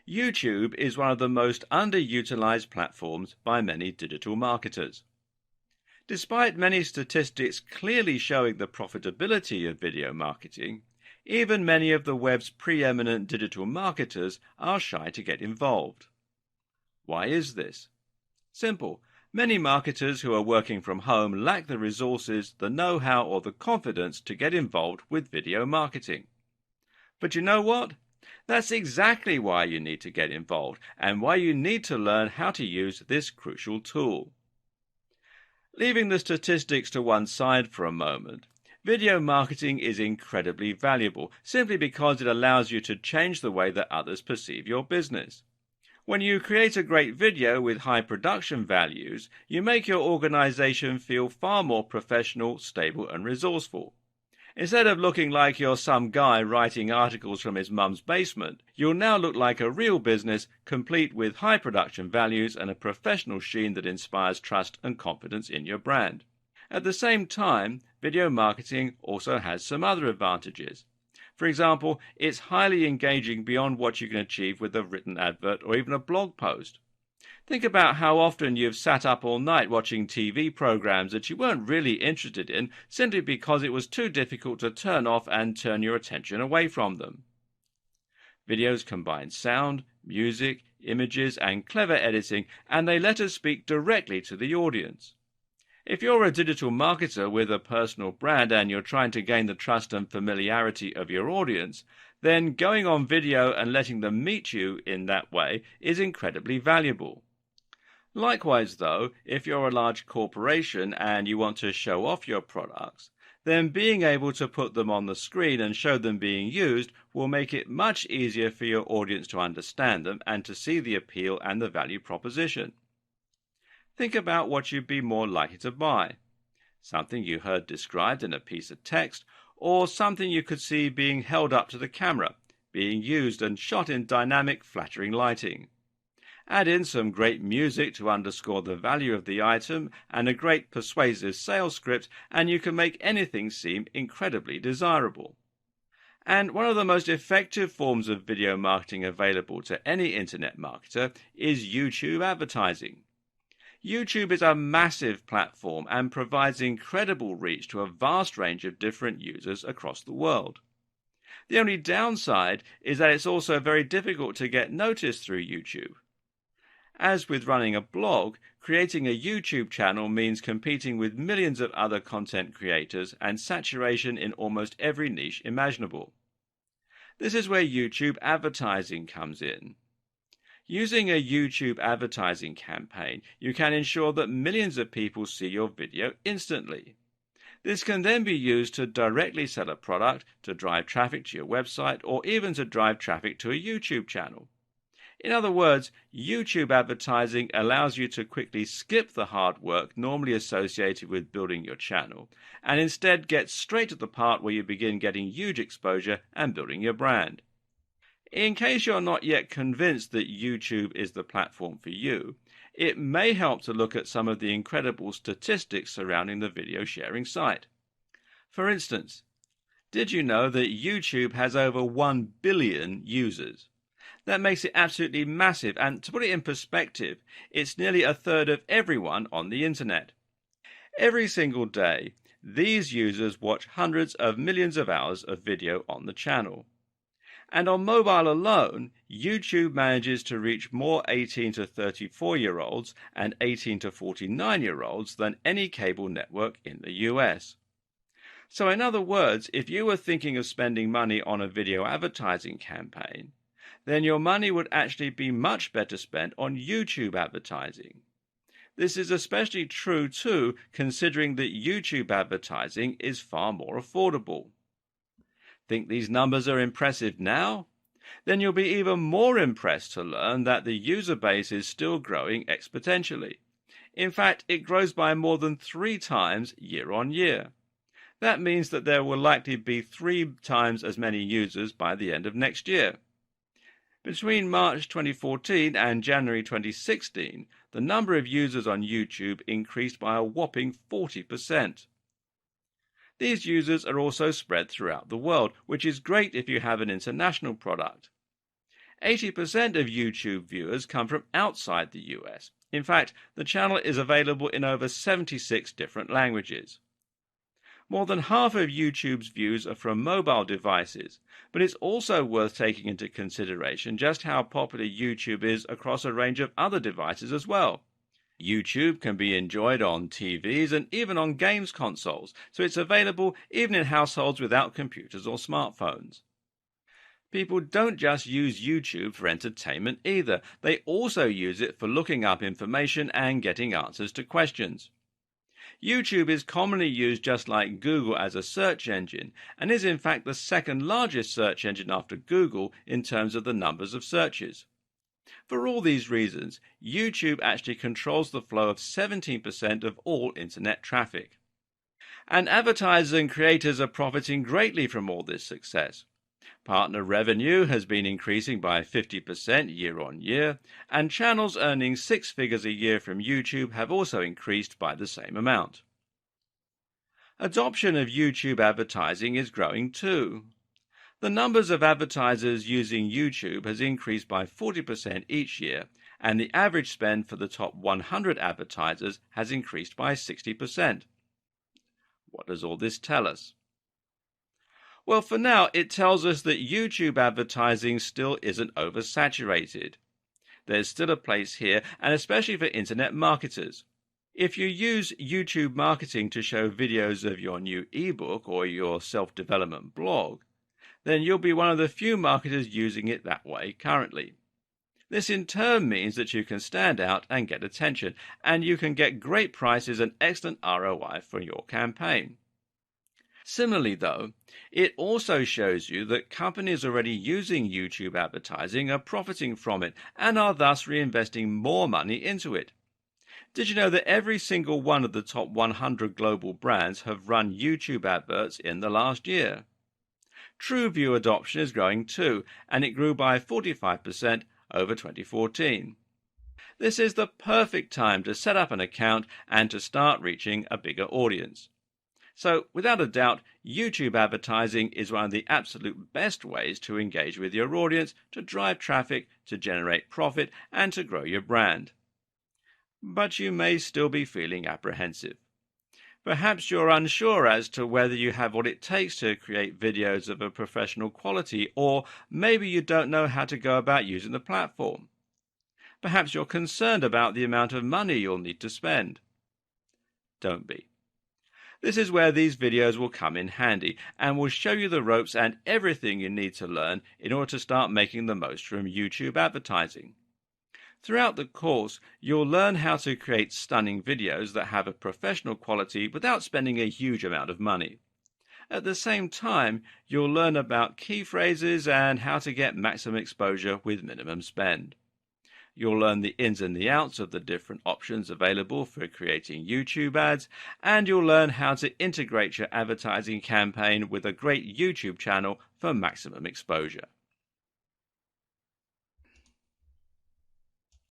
YouTube is one of the most underutilized platforms by many digital marketers. Despite many statistics clearly showing the profitability of video marketing, even many of the web's preeminent digital marketers are shy to get involved. Why is this? Simple. Many marketers who are working from home lack the resources, the know-how, or the confidence to get involved with video marketing. But you know what? That's exactly why you need to get involved and why you need to learn how to use this crucial tool. Leaving the statistics to one side for a moment, video marketing is incredibly valuable simply because it allows you to change the way that others perceive your business. When you create a great video with high production values, you make your organization feel far more professional, stable, and resourceful. Instead of looking like you're some guy writing articles from his mum's basement, you'll now look like a real business, complete with high production values and a professional sheen that inspires trust and confidence in your brand. At the same time, video marketing also has some other advantages. For example, it's highly engaging beyond what you can achieve with a written advert or even a blog post. Think about how often you've sat up all night watching TV programs that you weren't really interested in simply because it was too difficult to turn off and turn your attention away from them. Videos combine sound, music, images, and clever editing, and they let us speak directly to the audience. If you're a digital marketer with a personal brand and you're trying to gain the trust and familiarity of your audience, then going on video and letting them meet you in that way is incredibly valuable. Likewise, though, if you're a large corporation and you want to show off your products, then being able to put them on the screen and show them being used will make it much easier for your audience to understand them and to see the appeal and the value proposition. Think about what you'd be more likely to buy. Something you heard described in a piece of text, or something you could see being held up to the camera, being used and shot in dynamic, flattering lighting. Add in some great music to underscore the value of the item and a great persuasive sales script, and you can make anything seem incredibly desirable. And one of the most effective forms of video marketing available to any internet marketer is YouTube advertising. YouTube is a massive platform and provides incredible reach to a vast range of different users across the world. The only downside is that it's also very difficult to get noticed through YouTube. As with running a blog, creating a YouTube channel means competing with millions of other content creators and saturation in almost every niche imaginable. This is where YouTube advertising comes in. Using a YouTube advertising campaign, you can ensure that millions of people see your video instantly. This can then be used to directly sell a product, to drive traffic to your website, or even to drive traffic to a YouTube channel. In other words, YouTube advertising allows you to quickly skip the hard work normally associated with building your channel, and instead get straight to the part where you begin getting huge exposure and building your brand. In case you're not yet convinced that YouTube is the platform for you, it may help to look at some of the incredible statistics surrounding the video sharing site. For instance, did you know that YouTube has over 1 billion users? That makes it absolutely massive, and to put it in perspective, it's nearly a third of everyone on the internet. Every single day, these users watch hundreds of millions of hours of video on the channel. And on mobile alone, YouTube manages to reach more 18 to 34-year-olds and 18 to 49-year-olds than any cable network in the US. So in other words, if you were thinking of spending money on a video advertising campaign, then your money would actually be much better spent on YouTube advertising. This is especially true too, considering that YouTube advertising is far more affordable. Think these numbers are impressive now? Then you'll be even more impressed to learn that the user base is still growing exponentially. In fact, it grows by more than 3 times year on year. That means that there will likely be 3 times as many users by the end of next year. Between March 2014 and January 2016, the number of users on YouTube increased by a whopping 40%. These users are also spread throughout the world, which is great if you have an international product. 80% of YouTube viewers come from outside the US. In fact, the channel is available in over 76 different languages. More than half of YouTube's views are from mobile devices, but it's also worth taking into consideration just how popular YouTube is across a range of other devices as well. YouTube can be enjoyed on TVs and even on games consoles, so it's available even in households without computers or smartphones. People don't just use YouTube for entertainment either. They also use it for looking up information and getting answers to questions. YouTube is commonly used just like Google as a search engine, and is in fact the second largest search engine after Google in terms of the numbers of searches. For all these reasons, YouTube actually controls the flow of 17% of all internet traffic. And advertisers and creators are profiting greatly from all this success. Partner revenue has been increasing by 50% year on year, and channels earning 6 figures a year from YouTube have also increased by the same amount. Adoption of YouTube advertising is growing too. The numbers of advertisers using YouTube has increased by 40% each year, and the average spend for the top 100 advertisers has increased by 60%. What does all this tell us? Well, for now, it tells us that YouTube advertising still isn't oversaturated. There's still a place here, and especially for internet marketers. If you use YouTube marketing to show videos of your new ebook or your self-development blog, then you'll be one of the few marketers using it that way currently. This in turn means that you can stand out and get attention, and you can get great prices and excellent ROI for your campaign. Similarly, though, it also shows you that companies already using YouTube advertising are profiting from it and are thus reinvesting more money into it. Did you know that every single one of the top 100 global brands have run YouTube adverts in the last year? TrueView adoption is growing too, and it grew by 45% over 2014. This is the perfect time to set up an account and to start reaching a bigger audience. So, without a doubt, YouTube advertising is one of the absolute best ways to engage with your audience, to drive traffic, to generate profit, and to grow your brand. But you may still be feeling apprehensive. Perhaps you're unsure as to whether you have what it takes to create videos of a professional quality, or maybe you don't know how to go about using the platform. Perhaps you're concerned about the amount of money you'll need to spend. Don't be. This is where these videos will come in handy and will show you the ropes and everything you need to learn in order to start making the most from YouTube advertising. Throughout the course, you'll learn how to create stunning videos that have a professional quality without spending a huge amount of money. At the same time, you'll learn about key phrases and how to get maximum exposure with minimum spend. You'll learn the ins and the outs of the different options available for creating YouTube ads, and you'll learn how to integrate your advertising campaign with a great YouTube channel for maximum exposure.